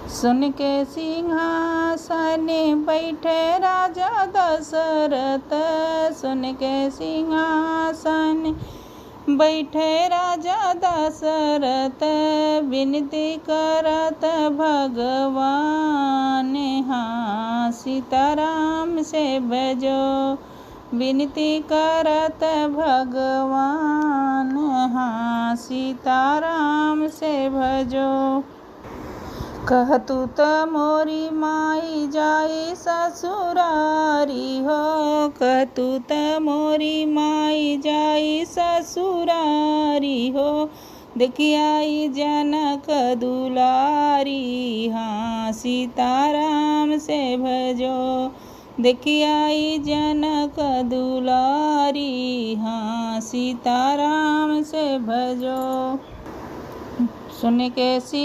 सुन के सिंहासन बैठे राजा दशरथ। सुन के सिंहासन बैठे राजा दशरथ। विनती करत भगवान, हाँ सीताराम से भजो। विनती करत भगवान, हाँ सीताराम से भजो। कहतु त मोरी माई जाई ससुरारी हो। कहतु त मोरी माई जाई ससुरारी हो। देखियाई जनक दुलारी, हाँ सीताराम से भजो। देखियाई जनक दुलारी, हाँ सीताराम से भजो। सुन के